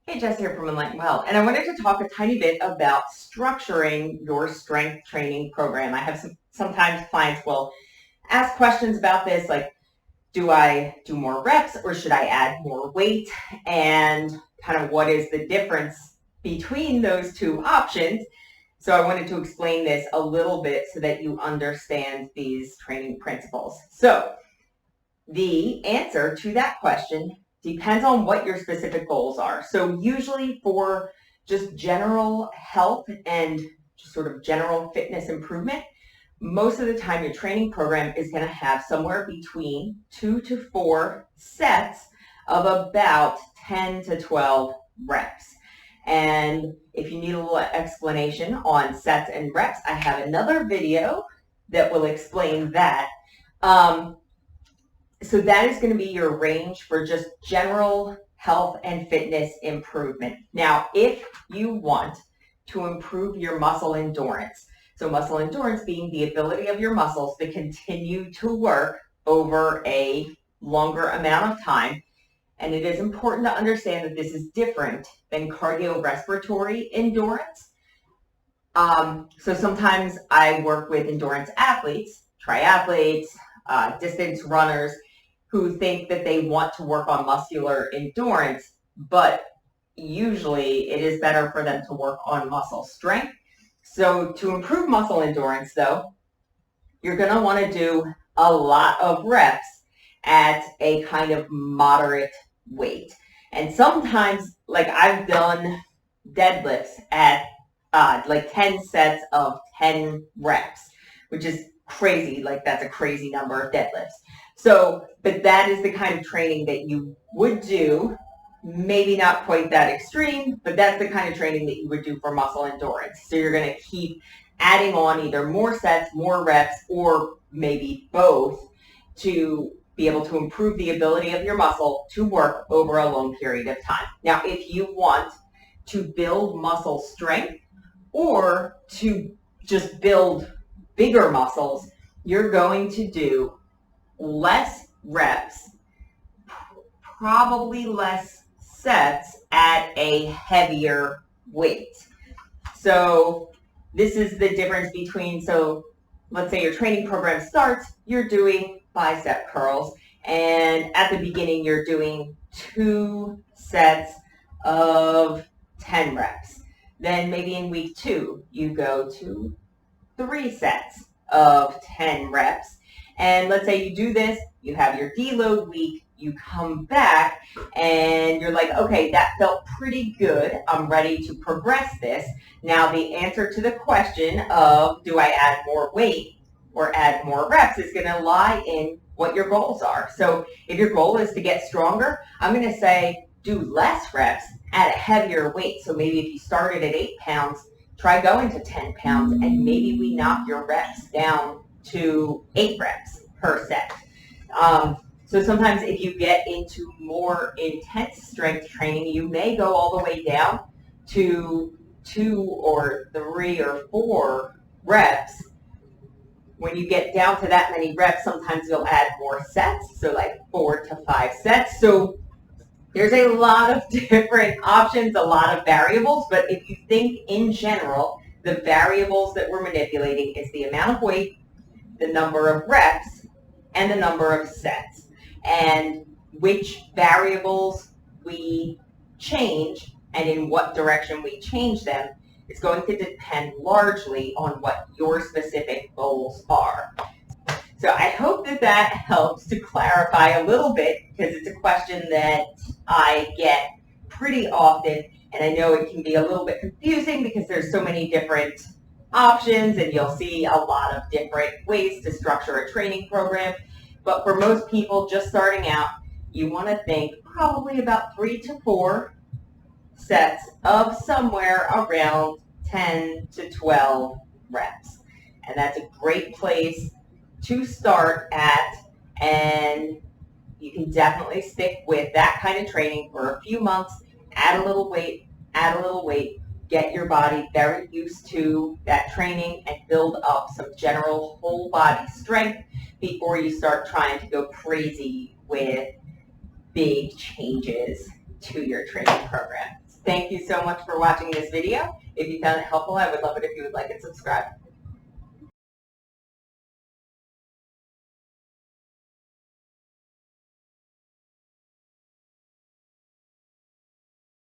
Hey, Jess here from Enlighten Well, and I wanted to talk a tiny bit about structuring your strength training program. I have sometimes clients will ask questions about this, like, do I do more reps or should I add more weight? And kind of what is the difference between those two options? So I wanted to explain this a little bit so that you understand these training principles. So the answer to that question depends on what your specific goals are. So usually for just general health and just sort of general fitness improvement, most of the time your training program is going to have somewhere between 2 to 4 sets of about 10 to 12 reps. And if you need a little explanation on sets and reps, I have another video that will explain that. So that is going to be your range for just general health and fitness improvement. Now, if you want to improve your muscle endurance, so muscle endurance being the ability of your muscles to continue to work over a longer amount of time, and it is important to understand that this is different than cardiorespiratory endurance. So sometimes I work with endurance athletes, triathletes, distance runners, who think that they want to work on muscular endurance, but usually it is better for them to work on muscle strength. So to improve muscle endurance, though, you're going to want to do a lot of reps at a kind of moderate weight. And sometimes, like I've done deadlifts at like 10 sets of 10 reps, which is crazy. Like that's a crazy number of deadlifts. So, but that is the kind of training that you would do, maybe not quite that extreme, but that's the kind of training that you would do for muscle endurance. So you're going to keep adding on either more sets, more reps, or maybe both to be able to improve the ability of your muscle to work over a long period of time. Now, if you want to build muscle strength or to just build bigger muscles, you're going to do less reps, probably less sets at a heavier weight. So this is the difference between, so let's say your training program starts, you're doing bicep curls, and at the beginning you're doing 2 sets of 10 reps. Then maybe in week 2 you go to 3 sets of 10 reps. And let's say you do this, you have your deload week, you come back and you're like, okay, that felt pretty good. I'm ready to progress this. Now the answer to the question of do I add more weight or add more reps is going to lie in what your goals are. So if your goal is to get stronger, I'm going to say do less reps at a heavier weight. So maybe if you started at 8 pounds, try going to 10 pounds and maybe we knock your reps down to 8 reps per set. So sometimes if you get into more intense strength training, you may go all the way down to 2 or 3 or 4 reps. When you get down to that many reps, sometimes you'll add more sets, so like 4 to 5 sets. So there's a lot of different options, a lot of variables, but if you think in general, the variables that we're manipulating is the amount of weight, the number of reps, and the number of sets. And which variables we change and in what direction we change them is going to depend largely on what your specific goals are. So I hope that that helps to clarify a little bit, because it's a question that I get pretty often, and I know it can be a little bit confusing because there's so many different options and you'll see a lot of different ways to structure a training program. But for most people just starting out, you want to think probably about 3 to 4 sets of somewhere around 10 to 12 reps. And that's a great place to start at, and you can definitely stick with that kind of training for a few months, add a little weight, get your body very used to that training and build up some general whole body strength before you start trying to go crazy with big changes to your training program. Thank you so much for watching this video. If you found it helpful, I would love it if you would like and subscribe.